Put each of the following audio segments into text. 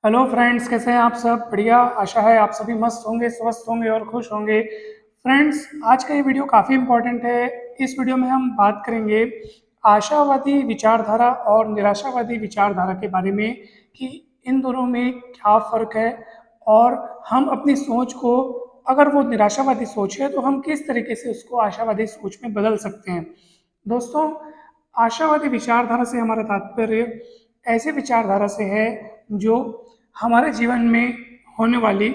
Hello friends, कैसे हैं आप सब? बढ़िया। आशा है आप सभी मस्त होंगे, स्वस्थ होंगे और खुश होंगे। फ्रेंड्स, आज का ये वीडियो काफ़ी इम्पोर्टेंट है। इस वीडियो में हम बात करेंगे आशावादी विचारधारा और निराशावादी विचारधारा के बारे में कि इन दोनों में क्या फ़र्क है और हम अपनी सोच को, अगर वो निराशावादी सोच है तो हम किस तरीके से उसको आशावादी सोच में बदल सकते हैं। दोस्तों, आशावादी विचारधारा से हमारा तात्पर्य ऐसे विचारधारा से है जो हमारे जीवन में होने वाली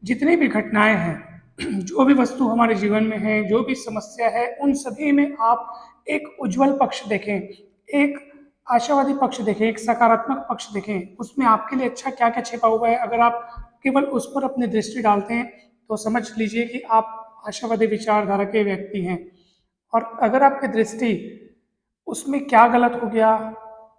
जितनी भी घटनाएं हैं, जो भी वस्तु हमारे जीवन में है, जो भी समस्या है, उन सभी में आप एक उज्जवल पक्ष देखें, एक आशावादी पक्ष देखें, एक सकारात्मक पक्ष देखें। उसमें आपके लिए अच्छा क्या क्या छिपा हुआ है। अगर आप केवल उस पर अपनी दृष्टि डालते हैं तो समझ लीजिए कि आप आशावादी विचारधारा के व्यक्ति हैं। और अगर आपकी दृष्टि उसमें क्या गलत हो गया,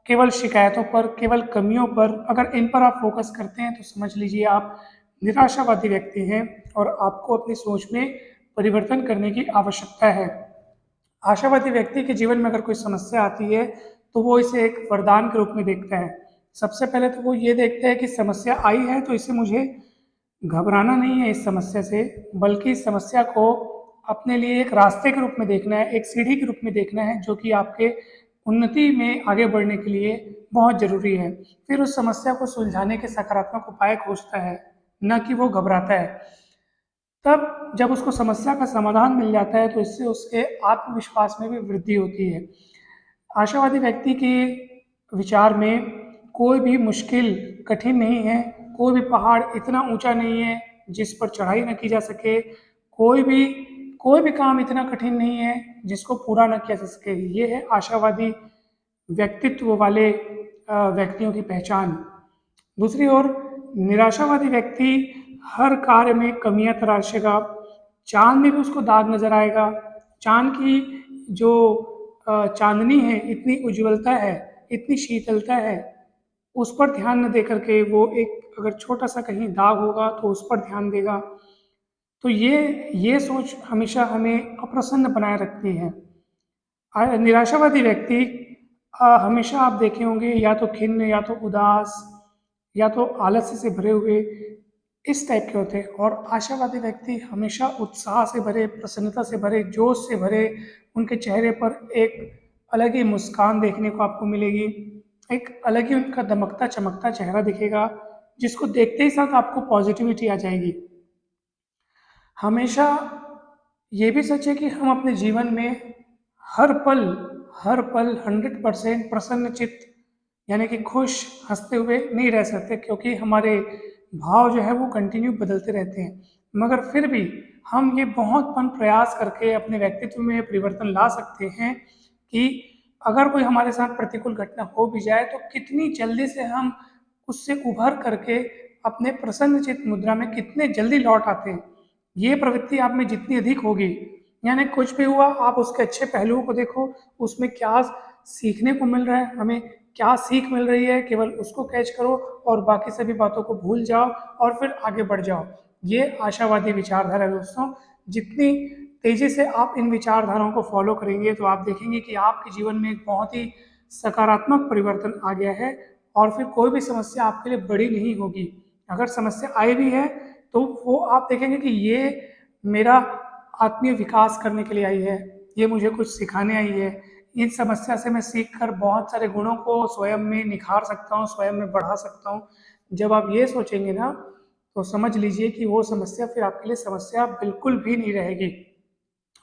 केवल शिकायतों पर, केवल कमियों पर, अगर इन पर आप फोकस करते हैं तो समझ लीजिए आप निराशावादी व्यक्ति हैं और आपको अपनी सोच में परिवर्तन करने की आवश्यकता है। आशावादी व्यक्ति के जीवन में अगर कोई समस्या आती है तो वो इसे एक वरदान के रूप में देखता है। सबसे पहले तो वो ये देखता है कि समस्या आई है तो इसे मुझे घबराना नहीं है इस समस्या से, बल्कि इस समस्या को अपने लिए एक रास्ते के रूप में देखना है, एक सीढ़ी के रूप में देखना है, जो कि आपके उन्नति में आगे बढ़ने के लिए बहुत ज़रूरी है। फिर उस समस्या को सुलझाने के सकारात्मक उपाय खोजता है, न कि वो घबराता है। तब जब उसको समस्या का समाधान मिल जाता है तो इससे उसके आत्मविश्वास में भी वृद्धि होती है। आशावादी व्यक्ति के विचार में कोई भी मुश्किल कठिन नहीं है, कोई भी पहाड़ इतना ऊंचा नहीं है जिस पर चढ़ाई न की जा सके, कोई भी कोई भी काम इतना कठिन नहीं है जिसको पूरा न किया जा सके। ये है आशावादी व्यक्तित्व वाले व्यक्तियों की पहचान। दूसरी ओर निराशावादी व्यक्ति हर कार्य में कमियां तराशेगा। चांद में भी उसको दाग नजर आएगा। चांद की जो चांदनी है, इतनी उज्ज्वलता है, इतनी शीतलता है, उस पर ध्यान न दे करके वो एक अगर छोटा सा कहीं दाग होगा तो उस पर ध्यान देगा। तो ये सोच हमेशा हमें अप्रसन्न बनाए रखती है। निराशावादी व्यक्ति हमेशा आप देखे होंगे या तो खिन्न, या तो उदास, या तो आलस्य से भरे हुए, इस टाइप के होते हैं। और आशावादी व्यक्ति हमेशा उत्साह से भरे, प्रसन्नता से भरे, जोश से भरे, उनके चेहरे पर एक अलग ही मुस्कान देखने को आपको मिलेगी, एक अलग ही उनका दमकता चमकता चेहरा दिखेगा, जिसको देखते ही साथ आपको पॉजिटिविटी आ जाएगी। हमेशा ये भी सच है कि हम अपने जीवन में हर पल हर पल 100% प्रसन्नचित्त, यानी कि खुश हंसते हुए नहीं रह सकते, क्योंकि हमारे भाव जो है वो कंटिन्यू बदलते रहते हैं। मगर फिर भी हम ये बहुत मन प्रयास करके अपने व्यक्तित्व में परिवर्तन ला सकते हैं कि अगर कोई हमारे साथ प्रतिकूल घटना हो भी जाए तो कितनी जल्दी से हम उससे उभर करके अपने प्रसन्नचित्त मुद्रा में कितने जल्दी लौट आते हैं। ये प्रवृत्ति आप में जितनी अधिक होगी, यानी कुछ भी हुआ आप उसके अच्छे पहलुओं को देखो, उसमें क्या सीखने को मिल रहा है, हमें क्या सीख मिल रही है, केवल उसको कैच करो और बाकी सभी बातों को भूल जाओ और फिर आगे बढ़ जाओ। ये आशावादी विचारधारा है दोस्तों। जितनी तेजी से आप इन विचारधाराओं को फॉलो करेंगे तो आप देखेंगे कि आपके जीवन में एक बहुत ही सकारात्मक परिवर्तन आ गया है और फिर कोई भी समस्या आपके लिए बड़ी नहीं होगी। अगर समस्या आई भी है तो वो आप देखेंगे कि ये मेरा आत्मीय विकास करने के लिए आई है, ये मुझे कुछ सिखाने आई है। इन समस्या से मैं सीख कर बहुत सारे गुणों को स्वयं में निखार सकता हूँ, स्वयं में बढ़ा सकता हूँ। जब आप ये सोचेंगे ना तो समझ लीजिए कि वो समस्या फिर आपके लिए समस्या बिल्कुल भी नहीं रहेगी,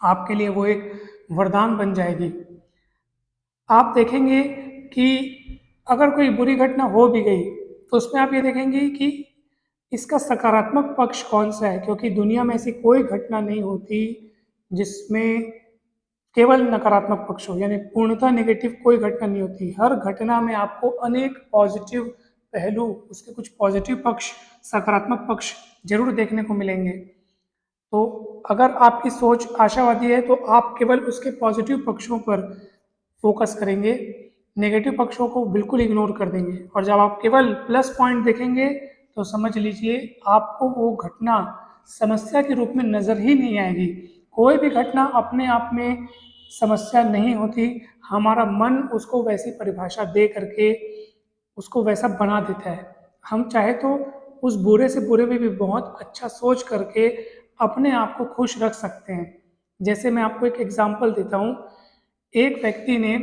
आपके लिए वो एक वरदान बन जाएगी। आप देखेंगे कि अगर कोई बुरी घटना हो भी गई तो उसमें आप ये देखेंगे कि इसका सकारात्मक पक्ष कौन सा है, क्योंकि दुनिया में ऐसी कोई घटना नहीं होती जिसमें केवल नकारात्मक पक्ष हो, यानी पूर्णतः नेगेटिव कोई घटना नहीं होती। हर घटना में आपको अनेक पॉजिटिव पहलू, उसके कुछ पॉजिटिव पक्ष, सकारात्मक पक्ष जरूर देखने को मिलेंगे। तो अगर आपकी सोच आशावादी है तो आप केवल उसके पॉजिटिव पक्षों पर फोकस करेंगे, नेगेटिव पक्षों को बिल्कुल इग्नोर कर देंगे। और जब आप केवल प्लस पॉइंट देखेंगे तो समझ लीजिए आपको वो घटना समस्या के रूप में नज़र ही नहीं आएगी। कोई भी घटना अपने आप में समस्या नहीं होती, हमारा मन उसको वैसी परिभाषा दे करके उसको वैसा बना देता है। हम चाहे तो उस बुरे से बुरे में भी बहुत अच्छा सोच करके अपने आप को खुश रख सकते हैं। जैसे मैं आपको एक एग्जांपल देता हूँ। एक व्यक्ति ने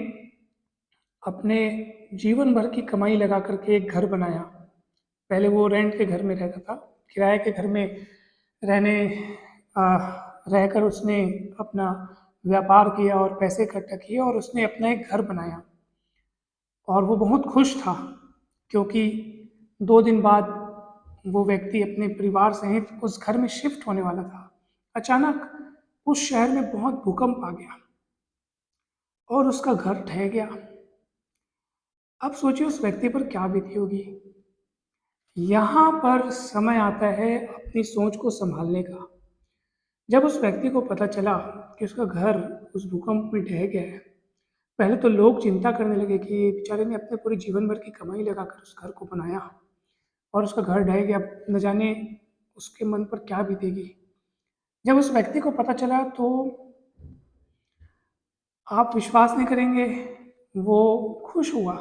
अपने जीवन भर की कमाई लगा करके एक घर बनाया। पहले वो रेंट के घर में रहता था, किराए के घर में रहने रहकर उसने अपना व्यापार किया और पैसे इकट्ठा किए और उसने अपना एक घर बनाया। और वो बहुत खुश था, क्योंकि 2 दिन बाद वो व्यक्ति अपने परिवार सहित उस घर में शिफ्ट होने वाला था। अचानक उस शहर में बहुत भूकंप आ गया और उसका घर ढह गया। अब सोचिए उस व्यक्ति पर क्या बीती होगी। यहाँ पर समय आता है अपनी सोच को संभालने का। जब उस व्यक्ति को पता चला कि उसका घर उस भूकंप में ढह गया है, पहले तो लोग चिंता करने लगे कि बेचारे ने अपने पूरे जीवन भर की कमाई लगाकर उस घर को बनाया और उसका घर ढह गया, न जाने उसके मन पर क्या बीतेगी। जब उस व्यक्ति को पता चला तो आप विश्वास नहीं करेंगे, वो खुश हुआ।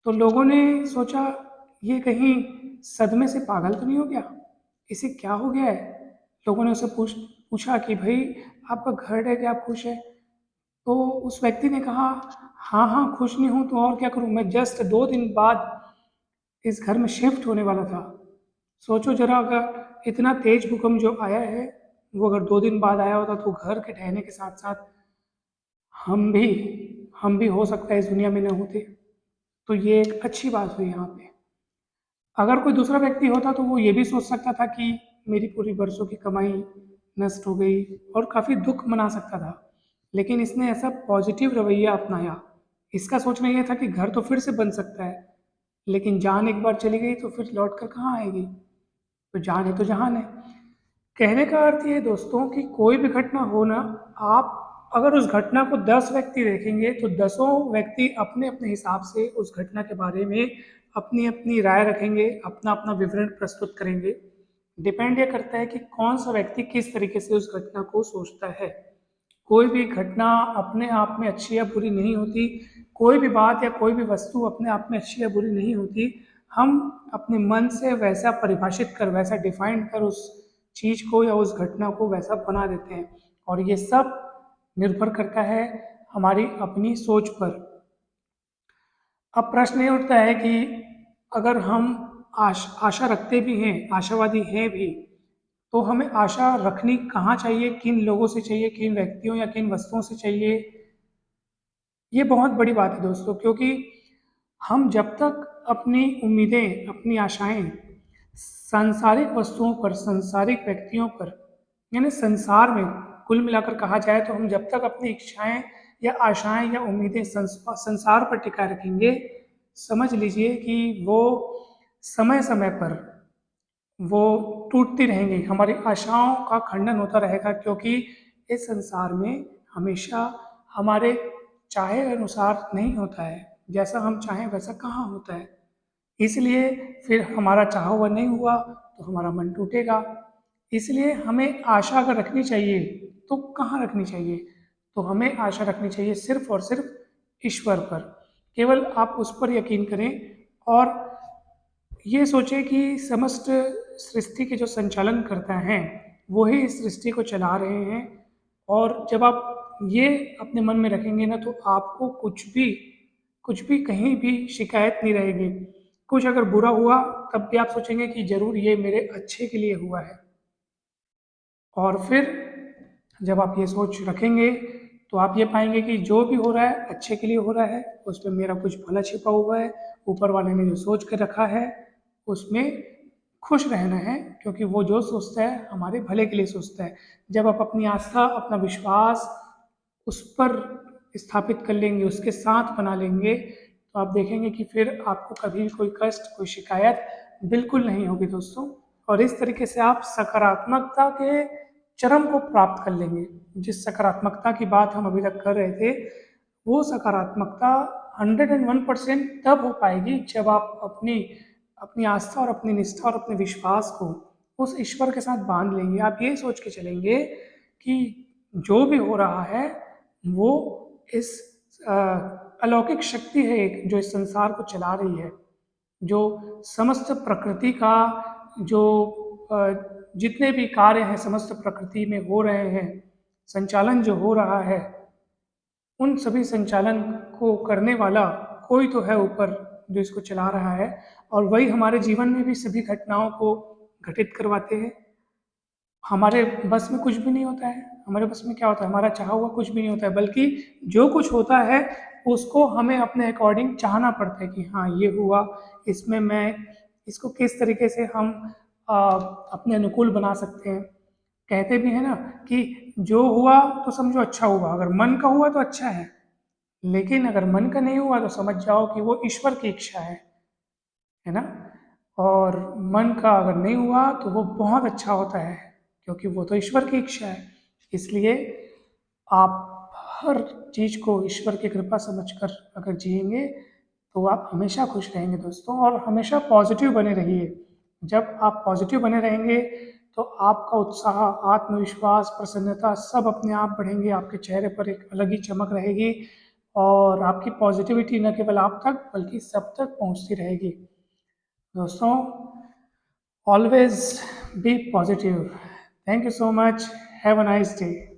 तो लोगों ने सोचा ये कहीं सदमे से पागल तो नहीं हो गया, इसे क्या हो गया है। लोगों ने उसे पूछा कि भाई आपका घर है क्या, आप खुश है? तो उस व्यक्ति ने कहा हाँ हाँ खुश नहीं हूँ तो और क्या करूँ, मैं जस्ट 2 दिन बाद इस घर में शिफ्ट होने वाला था। सोचो जरा, अगर इतना तेज भूकंप जो आया है वो अगर 2 दिन बाद आया होता तो घर के ढहने के साथ साथ हम भी हम भी हो सकता है इस दुनिया में न होते। तो ये एक अच्छी बात हुई यहाँ पे। अगर कोई दूसरा व्यक्ति होता तो वो ये भी सोच सकता था कि मेरी पूरी बरसों की कमाई नष्ट हो गई और काफ़ी दुख मना सकता था। लेकिन इसने ऐसा पॉजिटिव रवैया अपनाया। इसका सोचना यह था कि घर तो फिर से बन सकता है, लेकिन जान एक बार चली गई तो फिर लौट कर कहाँ आएगी। तो जान है तो जहान है। कहने का अर्थ ये है दोस्तों कि कोई भी घटना हो ना, आप अगर उस घटना को 10 व्यक्ति देखेंगे तो 10 व्यक्ति अपने अपने हिसाब से उस घटना के बारे में अपनी अपनी राय रखेंगे, अपना अपना विवरण प्रस्तुत करेंगे। डिपेंड ये करता है कि कौन सा व्यक्ति किस तरीके से उस घटना को सोचता है। कोई भी घटना अपने आप में अच्छी या बुरी नहीं होती, कोई भी बात या कोई भी वस्तु अपने आप में अच्छी या बुरी नहीं होती। हम अपने मन से वैसा परिभाषित कर, वैसा डिफाइन कर उस चीज को या उस घटना को वैसा बना देते हैं। और ये सब निर्भर करता है हमारी अपनी सोच पर। अब प्रश्न ये उठता है कि अगर हम आशा रखते भी हैं, आशावादी हैं भी, तो हमें आशा रखनी कहाँ चाहिए, किन लोगों से चाहिए, किन व्यक्तियों या किन वस्तुओं से चाहिए। ये बहुत बड़ी बात है दोस्तों, क्योंकि हम जब तक अपनी उम्मीदें, अपनी आशाएं सांसारिक वस्तुओं पर, सांसारिक व्यक्तियों पर, यानी संसार में कुल मिलाकर कहा जाए तो हम जब तक अपनी इच्छाएं या आशाएं या उम्मीदें संसार पर टिका रखेंगे, समझ लीजिए कि वो समय समय पर वो टूटती रहेंगी, हमारी आशाओं का खंडन होता रहेगा। क्योंकि इस संसार में हमेशा हमारे चाहे अनुसार नहीं होता है, जैसा हम चाहें वैसा कहाँ होता है। इसलिए फिर हमारा चाहा हुआ नहीं हुआ तो हमारा मन टूटेगा। इसलिए हमें आशा अगर रखनी चाहिए तो कहाँ रखनी चाहिए, तो हमें आशा रखनी चाहिए सिर्फ और सिर्फ ईश्वर पर। केवल आप उस पर यकीन करें और ये सोचें कि समस्त सृष्टि के जो संचालन करता है वो ही इस सृष्टि को चला रहे हैं। और जब आप ये अपने मन में रखेंगे ना, तो आपको कुछ भी कहीं भी शिकायत नहीं रहेगी। कुछ अगर बुरा हुआ तब भी आप सोचेंगे कि जरूर ये मेरे अच्छे के लिए हुआ है। और फिर जब आप ये सोच रखेंगे तो आप ये पाएंगे कि जो भी हो रहा है अच्छे के लिए हो रहा है, उसमें मेरा कुछ भला छिपा हुआ है। ऊपर वाले ने जो सोच कर रखा है उसमें खुश रहना है, क्योंकि वो जो सोचता है हमारे भले के लिए सोचता है। जब आप अपनी आस्था, अपना विश्वास उस पर स्थापित कर लेंगे, उसके साथ बना लेंगे, तो आप देखेंगे कि फिर आपको कभी भी कोई कष्ट, कोई शिकायत बिल्कुल नहीं होगी दोस्तों। और इस तरीके से आप सकारात्मकता के चरम को प्राप्त कर लेंगे। जिस सकारात्मकता की बात हम अभी तक कर रहे थे, वो सकारात्मकता 101% तब हो पाएगी जब आप अपनी अपनी आस्था और अपनी निष्ठा और अपने विश्वास को उस ईश्वर के साथ बांध लेंगे। आप ये सोच के चलेंगे कि जो भी हो रहा है वो इस अलौकिक शक्ति है एक, जो इस संसार को चला रही है। जो समस्त प्रकृति का जो जितने भी कार्य हैं समस्त प्रकृति में हो रहे हैं, संचालन जो हो रहा है, उन सभी संचालन को करने वाला कोई तो है ऊपर जो इसको चला रहा है, और वही हमारे जीवन में भी सभी घटनाओं को घटित करवाते हैं। हमारे बस में कुछ भी नहीं होता है, हमारे बस में क्या होता है, हमारा चाहा हुआ कुछ भी नहीं होता है, बल्कि जो कुछ होता है उसको हमें अपने अकॉर्डिंग चाहना पड़ता है कि हाँ ये हुआ, इसमें मैं इसको किस तरीके से हम अपने अनुकूल बना सकते हैं। कहते भी हैं ना कि जो हुआ तो समझो अच्छा हुआ, अगर मन का हुआ तो अच्छा है, लेकिन अगर मन का नहीं हुआ तो समझ जाओ कि वो ईश्वर की इच्छा है ना। और मन का अगर नहीं हुआ तो वो बहुत अच्छा होता है, क्योंकि वो तो ईश्वर की इच्छा है। इसलिए आप हर चीज़ को ईश्वर की कृपा समझकर अगर जिएंगे तो आप हमेशा खुश रहेंगे दोस्तों, और हमेशा पॉजिटिव बने रहिए। जब आप पॉजिटिव बने रहेंगे तो आपका उत्साह, आत्मविश्वास, प्रसन्नता सब अपने आप बढ़ेंगे, आपके चेहरे पर एक अलग ही चमक रहेगी, और आपकी पॉजिटिविटी न केवल आप तक बल्कि सब तक पहुंचती रहेगी। दोस्तों, always be positive. Thank you so much. Have a nice day.